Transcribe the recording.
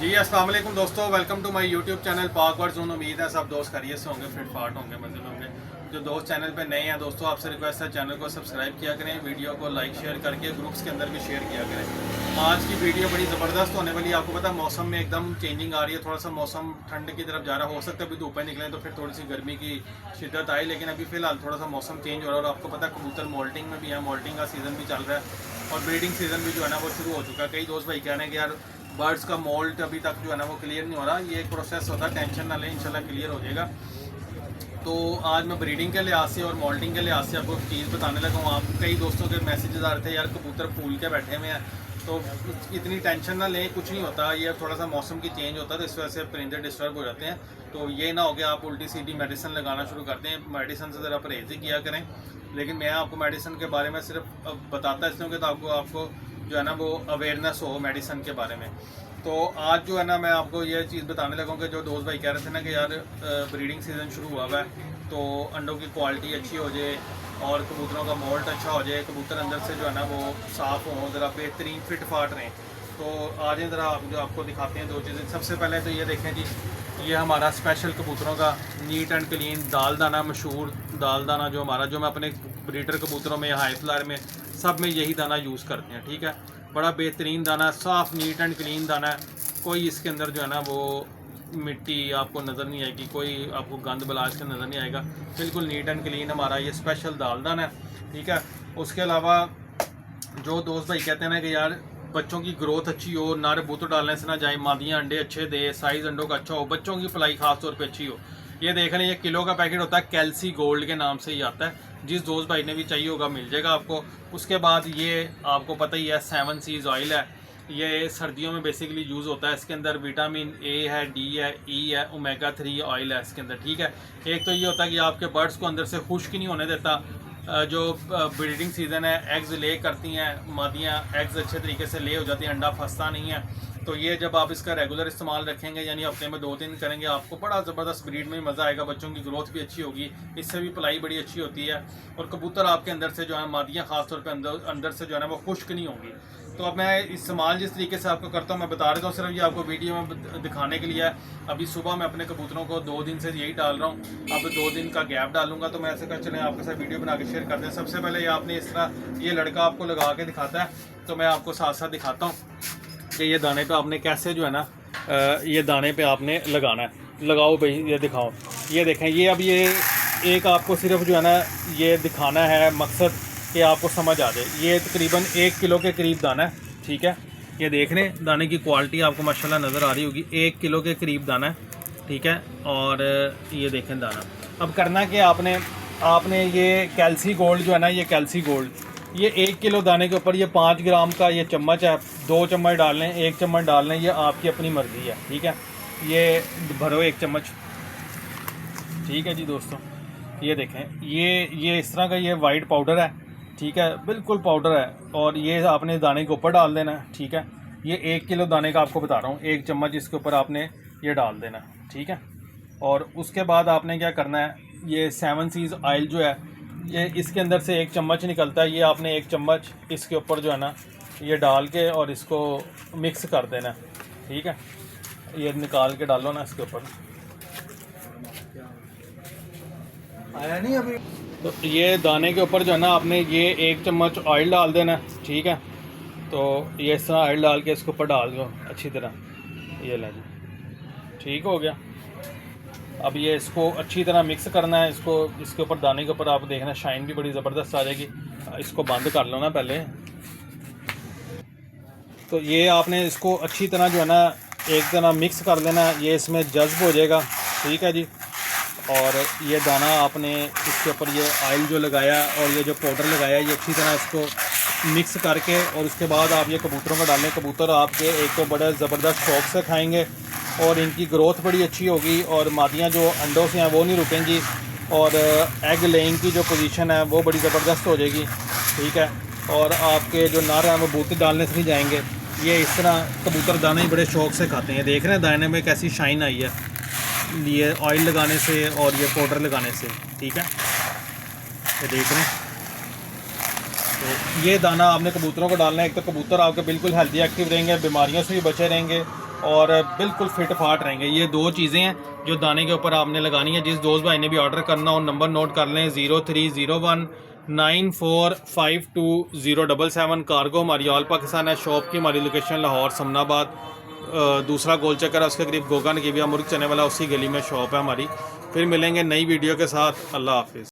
जी अस्सलाम वालेकुम दोस्तों, welcome to my YouTube channel Pak word zone. उम्मीद है सब दोस्त खैरियत से होंगे, फिट फाट होंगे, मजे में होंगे। जो दोस्त चैनल पे नए हैं दोस्तों, आपसे रिक्वेस्ट है चैनल को सब्सक्राइब किया करें, वीडियो को लाइक शेयर करके ग्रुप्स के अंदर भी शेयर किया करें। आज की वीडियो बड़ी ज़बरदस्त होने वाली है। आपको पता है मौसम में एकदम चेंजिंग आ रही है, थोड़ा सा मौसम ठंड की तरफ जा रहा हो सकता है अभी धूपें निकलें तो फिर थोड़ी सी गर्मी की शिद्दत आई, लेकिन अभी फ़िलहाल थोड़ा सा मौसम चेंज हो रहा है। और आपको पता है कबूतर मोल्टिंग में भी है, मोल्टिंग का सीज़न भी चल रहा है और ब्रीडिंग सीज़न भी जो है ना वो शुरू हो चुका है। कई दोस्त भाई कह रहे हैं कि यार बर्ड्स का मोल्ट अभी तक जो है ना वो क्लियर नहीं हो रहा। ये एक प्रोसेस होता है, टेंशन ना लें, इंशाल्लाह क्लियर हो जाएगा। तो आज मैं ब्रीडिंग के लिहाज से और मोल्टिंग के लिहाज से आपको चीज़ बताने लगा हूँ। आप कई दोस्तों के मैसेजेस आ रहे थे यार कबूतर फूल के बैठे हुए हैं, तो इतनी टेंशन ना लें, कुछ नहीं होता। ये थोड़ा सा मौसम की चेंज होता है तो इस वजह से परिंदे डिस्टर्ब हो जाते हैं। तो ये ना हो गया आप उल्टी सीधी मेडिसिन लगाना शुरू करते हैं। मेडिसिन से ज़रा परहेज ही किया करें। लेकिन मैं आपको मेडिसिन के बारे में सिर्फ बताता इसलिए कि तो आपको जो है ना वो अवेयरनेस हो मेडिसिन के बारे में। तो आज जो है ना मैं आपको ये चीज़ बताने लगा कि जो दोस्त भाई कह रहे थे ना कि यार ब्रीडिंग सीज़न शुरू हुआ है तो अंडों की क्वालिटी अच्छी हो जाए और कबूतरों का मोल्ट अच्छा हो जाए, कबूतर अंदर से जो है ना वो साफ़ हो, ज़रा बेहतरीन फिट फाट रहें। तो आज ज़रा जो आपको दिखाते हैं दो चीज़ें। सबसे पहले तो ये देखें जी, ये हमारा स्पेशल कबूतरों का नीट एंड क्लीन दाल दाना, मशहूर दाल दाना जो हमारा, जो मैं अपने ब्रीडर कबूतरों में, हाई फ्लायर में, सब में यही दाना यूज़ करते हैं। ठीक है, बड़ा बेहतरीन दाना, साफ़ नीट एंड क्लीन दाना है। कोई इसके अंदर जो है ना वो मिट्टी आपको नज़र नहीं आएगी, कोई आपको गंद बलाश के नज़र नहीं आएगा। बिल्कुल नीट एंड क्लीन हमारा ये स्पेशल दाल दाना है। ठीक है, उसके अलावा जो दोस्त भाई कहते हैं ना कि यार बच्चों की ग्रोथ अच्छी हो, नर बूत डालने से ना जाए, मादियाँ अंडे अच्छे दे, साइज़ अंडों का अच्छा हो, बच्चों की पलाई खास तौर पे अच्छी हो। ये देख लें, ये किलो का पैकेट होता है, कैल्सी गोल्ड के नाम से ही आता है। जिस दोस्त भाई ने भी चाहिए होगा मिल जाएगा आपको। उसके बाद ये आपको पता ही है 7 सीज़ ऑयल है। ये सर्दियों में बेसिकली यूज़ होता है। इसके अंदर विटामिन ए है, डी है, ई है, ओमेगा 3 ऑयल है इसके अंदर। ठीक है, एक तो ये होता है कि आपके बर्ड्स को अंदर से खुश्क नहीं होने देता। जो ब्रीडिंग सीज़न है एग्स ले करती हैं मादियाँ, एग्स अच्छे तरीके से ले हो जाती हैं, अंडा फंसता नहीं है। तो ये जब आप इसका रेगुलर इस्तेमाल रखेंगे, यानी हफ्ते में 2-3 करेंगे, आपको बड़ा ज़बरदस्त ब्रीड में मज़ा आएगा। बच्चों की ग्रोथ भी अच्छी होगी, इससे भी पलाई बड़ी अच्छी होती है और कबूतर आपके अंदर से जो है मादियाँ ख़ास तौर पे अंदर से जो है ना वो खुश्क नहीं होंगी। तो अब मैं इस्तेमाल जिस तरीके से आपको करता हूँ मैं बता रहा हूँ, सिर्फ ये आपको वीडियो में दिखाने के लिए है। अभी सुबह मैं अपने कबूतरों को 2 दिन से यही डाल रहा हूँ, अब 2 दिन का गैप डालूंगा। तो मैं ऐसे कर चलें आपके साथ वीडियो बना के शेयर करते हैं। सबसे पहले ये आपने इस तरह ये लड़का आपको लगा के दिखाता है, तो मैं आपको साथ साथ दिखाता हूँ कि ये दाने पे आपने कैसे जो है ना ये दाने पे आपने लगाना है। लगाओ भाई, ये दिखाओ, ये देखें, ये अब ये एक आपको सिर्फ जो है ना ये दिखाना है, मकसद कि आपको समझ आ जाए। ये तकरीबन 1 किलो के करीब दाना है। ठीक है, ये देख रहे हैं दाने की क्वालिटी आपको माशाल्लाह नज़र आ रही होगी, 1 किलो के करीब दाना है। ठीक है, और ये देखें दाना। अब करना कि आपने ये कैल्सी गोल्ड जो है ना, ये कैल्सी गोल्ड, ये 1 किलो दाने के ऊपर ये 5 ग्राम का ये चम्मच है, 2 चम्मच डाल लें, 1 चम्मच डाल लें, ये आपकी अपनी मर्ज़ी है। ठीक है, ये भरो 1 चम्मच। ठीक है जी दोस्तों, ये देखें, ये इस तरह का ये वाइट पाउडर है। ठीक है, बिल्कुल पाउडर है और ये आपने दाने के ऊपर डाल देना है। ठीक है, ये 1 किलो दाने का आपको बता रहा हूँ, 1 चम्मच इसके ऊपर आपने ये डाल देना है। ठीक है, और उसके बाद आपने क्या करना है, ये 7 सीज़ ऑयल जो है ये इसके अंदर से 1 चम्मच निकलता है, ये आपने 1 चम्मच इसके ऊपर जो है ना ये डाल के और इसको मिक्स कर देना है। ठीक है, ये निकाल के डालो ना इसके ऊपर। आया नहीं अभी। तो ये दाने के ऊपर जो है ना आपने ये 1 चम्मच ऑयल डाल देना है। ठीक है, तो ये इस तरह ऑयल डाल के इसके ऊपर डाल दो अच्छी तरह, ये लें जी, ठीक हो गया। अब ये इसको अच्छी तरह मिक्स करना है। इसको इसके ऊपर दाने के ऊपर आप देखना शाइन भी बड़ी ज़बरदस्त आ जाएगी। इसको बंद कर लो ना पहले। तो ये आपने इसको अच्छी तरह जो है ना एक तरह मिक्स कर लेना, ये इसमें जज्ब हो जाएगा। ठीक है जी, और ये दाना आपने इसके ऊपर ये ऑयल जो लगाया और ये जो पाउडर लगाया, ये अच्छी तरह इसको मिक्स करके और उसके बाद आप ये कबूतरों को डालें। कबूतर आपके एक तो बड़े ज़बरदस्त शौक से खाएंगे और इनकी ग्रोथ बड़ी अच्छी होगी और मादियाँ जो अंडों से हैं वो नहीं रुकेंगी और एग लेइंग की जो पोजीशन है वो बड़ी ज़बरदस्त हो जाएगी। ठीक है, और आपके जो नर हैं वो बूते डालने से नहीं जाएंगे। ये इस तरह कबूतर दाने ही बड़े शौक से खाते हैं। देख रहे हैं दाने में कैसी शाइन आई है, ये ऑयल लगाने से और ये पाउडर लगाने से। ठीक है, ये देख रहे हैं। तो ये दाना आपने कबूतरों को डालना है। एक तो कबूतर आपके बिल्कुल हेल्दी एक्टिव रहेंगे, बीमारियों से भी बचे रहेंगे और बिल्कुल फिट फाट रहेंगे। ये 2 चीज़ें हैं जो दाने के ऊपर आपने लगानी है। जिस दोस्त भाई ने भी ऑर्डर करना हो नंबर नोट कर लें 030194520077। कार्गो हमारी ऑल पाकिस्तान है। शॉप की हमारी लोकेशन लाहौर समनाबाद, दूसरा गोल चक्कर है उसके करीब गोगा नकीबिया मुर्ग चने वाला, उसी गली में शॉप है हमारी। फिर मिलेंगे नई वीडियो के साथ। अल्लाह हाफिज़।